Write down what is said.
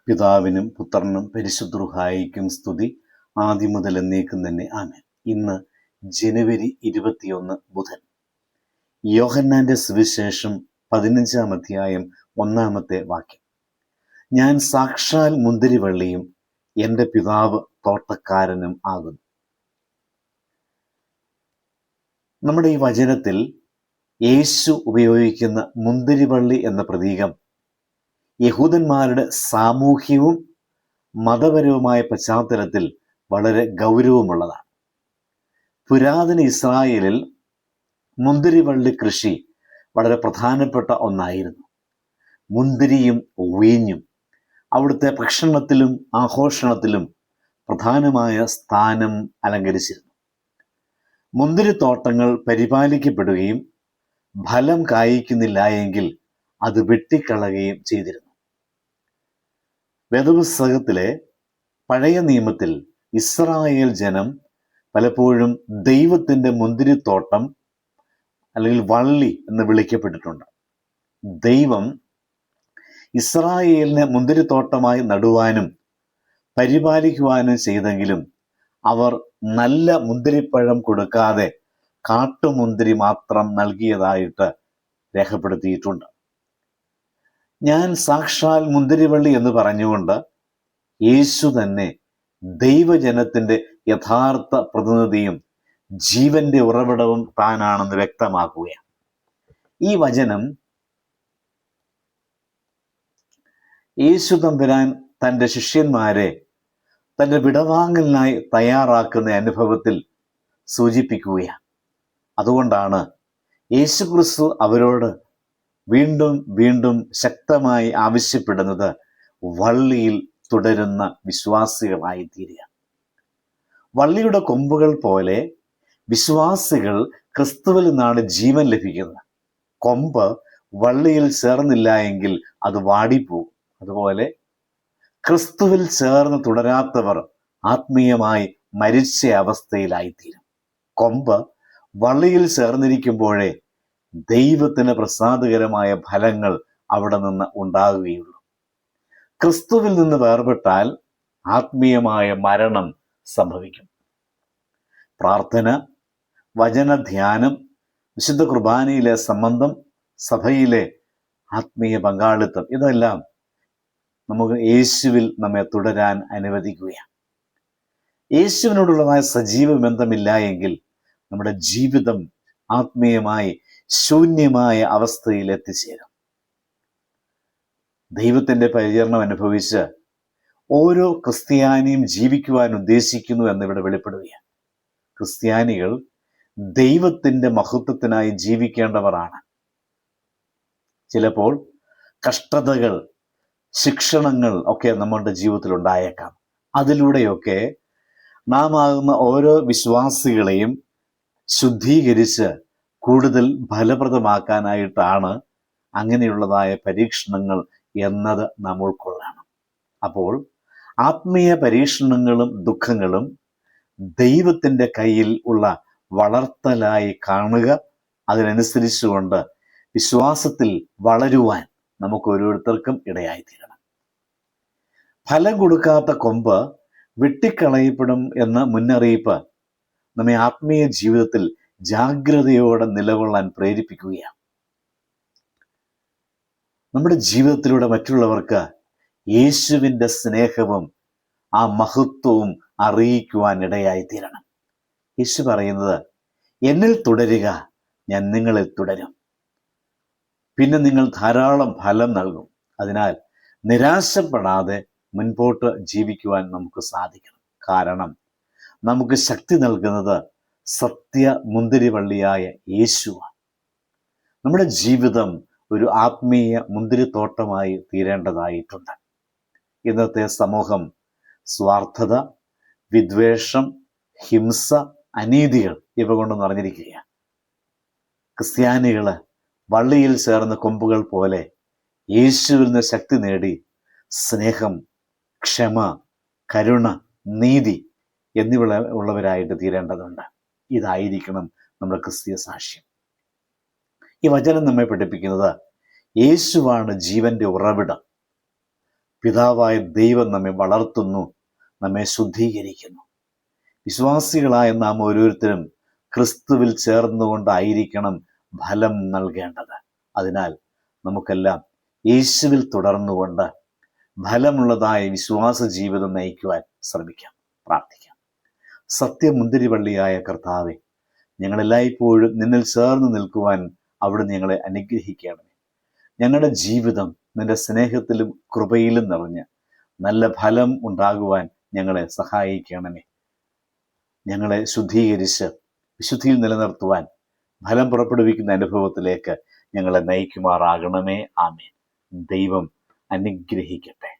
പിതാവിനും പുത്രനും പരിശുദ്ധ റൂഹായിക്കും സ്തുതി, ആദ്യം മുതൽ എന്നേക്കും തന്നെ ആമേൻ. ഇന്ന് ജനുവരി 21 ബുധൻ. യോഹന്നാന്റെ സുവിശേഷം 15-ാം അധ്യായം 1-ാമത്തെ വാക്യം. ഞാൻ സാക്ഷാൽ മുന്തിരിവള്ളിയും എൻ്റെ പിതാവ് തോട്ടക്കാരനും ആകുന്നു. നമ്മുടെ ഈ വചനത്തിൽ യേശു ഉപയോഗിക്കുന്ന മുന്തിരിവള്ളി എന്ന പ്രതീകം യഹൂദന്മാരുടെ സാമൂഹ്യവും മതപരവുമായ പശ്ചാത്തലത്തിൽ വളരെ ഗൗരവമുള്ളതാണ്. പുരാതന ഇസ്രായേലിൽ മുന്തിരിവള്ളി കൃഷി വളരെ പ്രധാനപ്പെട്ട ഒന്നായിരുന്നു. മുന്തിരിയും വീഞ്ഞും അവിടുത്തെ ഭക്ഷണത്തിലും ആഘോഷണത്തിലും പ്രധാനമായ സ്ഥാനം അലങ്കരിച്ചിരുന്നു. മുന്തിരിത്തോട്ടങ്ങൾ പരിപാലിക്കപ്പെടുകയും ഫലം കായ്ക്കുന്നില്ല എങ്കിൽ അത് വെട്ടിക്കളയുകയും ചെയ്തിരുന്നു. വേദപുസ്തകത്തിലെ പഴയ നിയമത്തിൽ ഇസ്രായേൽ ജനം പലപ്പോഴും ദൈവത്തിൻ്റെ മുന്തിരിത്തോട്ടം അല്ലെങ്കിൽ വള്ളി എന്ന് വിളിക്കപ്പെട്ടിട്ടുണ്ട്. ദൈവം ഇസ്രായേലിനെ മുന്തിരിത്തോട്ടമായി നടുവാനും പരിപാലിക്കുവാനും ചെയ്തെങ്കിലും അവർ നല്ല മുന്തിരിപ്പഴം കൊടുക്കാതെ കാട്ടുമുന്തിരി മാത്രം നൽകിയതായിട്ട് രേഖപ്പെടുത്തിയിട്ടുണ്ട്. ഞാൻ സാക്ഷാൽ മുന്തിരിവള്ളി എന്ന് പറഞ്ഞുകൊണ്ട് യേശു തന്നെ ദൈവജനത്തിൻ്റെ യഥാർത്ഥ പ്രതിനിധിയും ജീവന്റെ ഉറവിടവും താനാണെന്ന് വ്യക്തമാക്കുകയാണ്. ഈ വചനം യേശു തമ്പുരാൻ തൻ്റെ ശിഷ്യന്മാരെ തൻ്റെ വിടവാങ്ങലിനായി തയ്യാറാക്കുന്ന അനുഭവത്തിൽ സൂചിപ്പിക്കുകയാണ്. അതുകൊണ്ടാണ് യേശുക്രിസ്തു അവരോട് വീണ്ടും വീണ്ടും ശക്തമായി ആവശ്യപ്പെടുന്നത് വള്ളിയിൽ തുടരുന്ന വിശ്വാസികളായി തീരുക. വള്ളിയുടെ കൊമ്പുകൾ പോലെ വിശ്വാസികൾ ക്രിസ്തുവിൽ നിന്നാണ് ജീവൻ ലഭിക്കുന്നത്. കൊമ്പ് വള്ളിയിൽ ചേർന്നില്ല എങ്കിൽ അത് വാടിപ്പോകും. അതുപോലെ ക്രിസ്തുവിൽ ചേർന്ന് തുടരാത്തവർ ആത്മീയമായി മരിച്ച അവസ്ഥയിലായിത്തീരും. കൊമ്പ് വള്ളിയിൽ ചേർന്നിരിക്കുമ്പോഴേ ദൈവത്തിന് പ്രസാദകരമായ ഫലങ്ങൾ അവിടെ നിന്ന് ഉണ്ടാകുകയുള്ളൂ. ക്രിസ്തുവിൽ നിന്ന് വേർപെട്ടാൽ ആത്മീയമായ മരണം സംഭവിക്കും. പ്രാർത്ഥന, വചനധ്യാനം, വിശുദ്ധ കുർബാനയിലെ സംബന്ധം, സഭയിലെ ആത്മീയ പങ്കാളിത്തം, ഇതെല്ലാം നമുക്ക് യേശുവിൽ നമ്മെ തുടരാൻ അനുവദിക്കുകയാണ്. യേശുവിനോടുള്ളതായ സജീവ ബന്ധമില്ല എങ്കിൽ നമ്മുടെ ജീവിതം ആത്മീയമായി ശൂന്യമായ അവസ്ഥയിൽ എത്തിച്ചേരും. ദൈവത്തിൻ്റെ പരിചരണം അനുഭവിച്ച് ഓരോ ക്രിസ്ത്യാനിയും ജീവിക്കുവാൻ ഉദ്ദേശിക്കുന്നു എന്നിവിടെ വെളിപ്പെടുകയാണ്. ക്രിസ്ത്യാനികൾ ദൈവത്തിൻ്റെ മഹത്വത്തിനായി ജീവിക്കേണ്ടവരാണ്. ചിലപ്പോൾ കഷ്ടതകൾ, ശിക്ഷണങ്ങൾ ഒക്കെ നമ്മളുടെ ജീവിതത്തിൽ ഉണ്ടായേക്കാം. അതിലൂടെയൊക്കെ നാം ആകുന്ന ഓരോ വിശ്വാസികളെയും ശുദ്ധീകരിച്ച് കൂടുതൽ ഫലപ്രദമാക്കാനായിട്ടാണ് അങ്ങനെയുള്ളതായ പരീക്ഷണങ്ങൾ എന്നത് നാം ഉൾക്കൊള്ളണം. അപ്പോൾ ആത്മീയ പരീക്ഷണങ്ങളും ദുഃഖങ്ങളും ദൈവത്തിൻ്റെ കയ്യിൽ ഉള്ള വളർത്തലായി കാണുക, അതിനനുസരിച്ചുകൊണ്ട് വിശ്വാസത്തിൽ വളരുവാൻ നമുക്ക് ഓരോരുത്തർക്കും ഇടയായിത്തീരണം. ഫലം കൊടുക്കാത്ത കൊമ്പ് വെട്ടിക്കളയപ്പെടും എന്ന മുന്നറിയിപ്പ് നമ്മെ ആത്മീയ ജീവിതത്തിൽ ജാഗ്രതയോടെ നിലകൊള്ളാൻ പ്രേരിപ്പിക്കുകയാണ്. നമ്മുടെ ജീവിതത്തിലൂടെ മറ്റുള്ളവർക്ക് യേശുവിൻ്റെ സ്നേഹവും ആ മഹത്വവും അറിയിക്കുവാൻ ഇടയായിത്തീരണം. യേശു പറയുന്നത്, എന്നിൽ തുടരുക, ഞാൻ നിങ്ങളിൽ തുടരും, പിന്നെ നിങ്ങൾ ധാരാളം ഫലം നൽകും. അതിനാൽ നിരാശപ്പെടാതെ മുൻപോട്ട് ജീവിക്കുവാൻ നമുക്ക് സാധിക്കണം. കാരണം നമുക്ക് ശക്തി നൽകുന്നത് സത്യ മുന്തിരിവള്ളിയായ യേശുവാണ്. നമ്മുടെ ജീവിതം ഒരു ആത്മീയ മുന്തിരിത്തോട്ടമായി തീരേണ്ടതായിട്ടുണ്ട്. ഇന്നത്തെ സമൂഹം സ്വാർത്ഥത, വിദ്വേഷം, ഹിംസ, അനീതികൾ ഇവ കൊണ്ട് നിറഞ്ഞിരിക്കുകയാണ്. ക്രിസ്ത്യാനികൾ വള്ളിയിൽ ചേർന്ന കൊമ്പുകൾ പോലെ യേശുവിൽ നിന്ന് ശക്തി നേടി സ്നേഹം, ക്ഷമ, കരുണ, നീതി എന്നിവ ഉള്ളവരായിട്ട് തീരേണ്ടതുണ്ട്. ഇതായിരിക്കണം നമ്മുടെ ക്രിസ്തീയ സാക്ഷ്യം. ഈ വചനം നമ്മെ പഠിപ്പിക്കുന്നത് യേശുവാണ് ജീവന്റെ ഉറവിടം. പിതാവായ ദൈവം നമ്മെ വളർത്തുന്നു, നമ്മെ ശുദ്ധീകരിക്കുന്നു. വിശ്വാസികളായ നാം ഓരോരുത്തരും ക്രിസ്തുവിൽ ചേർന്നുകൊണ്ടായിരിക്കണം ഫലം നൽകേണ്ടത്. അതിനാൽ നമുക്കെല്ലാം യേശുവിൽ തുടർന്നുകൊണ്ട് ഫലമുള്ളതായ വിശ്വാസ ജീവിതം നയിക്കുവാൻ ശ്രമിക്കാം, പ്രാർത്ഥിക്കാം. സത്യമുന്തിരിവള്ളിയായ കർത്താവെ, ഞങ്ങളെല്ലായ്പ്പോഴും നിന്നിൽ ചേർന്ന് നിൽക്കുവാൻ അവിടുന്ന് ഞങ്ങളെ അനുഗ്രഹിക്കണമേ. ഞങ്ങളുടെ ജീവിതം നിന്റെ സ്നേഹത്തിലും കൃപയിലും നിറഞ്ഞ് നല്ല ഫലം ഉണ്ടാകുവാൻ ഞങ്ങളെ സഹായിക്കണമേ. ഞങ്ങളെ ശുദ്ധീകരിച്ച് വിശുദ്ധിയിൽ നിലനിർത്തുവാൻ ഫലം പുറപ്പെടുവിക്കുന്ന അനുഭവത്തിലേക്ക് ഞങ്ങളെ നയിക്കുമാറാകണമേ. ആമേൻ. ദൈവം അനുഗ്രഹിക്കട്ടെ.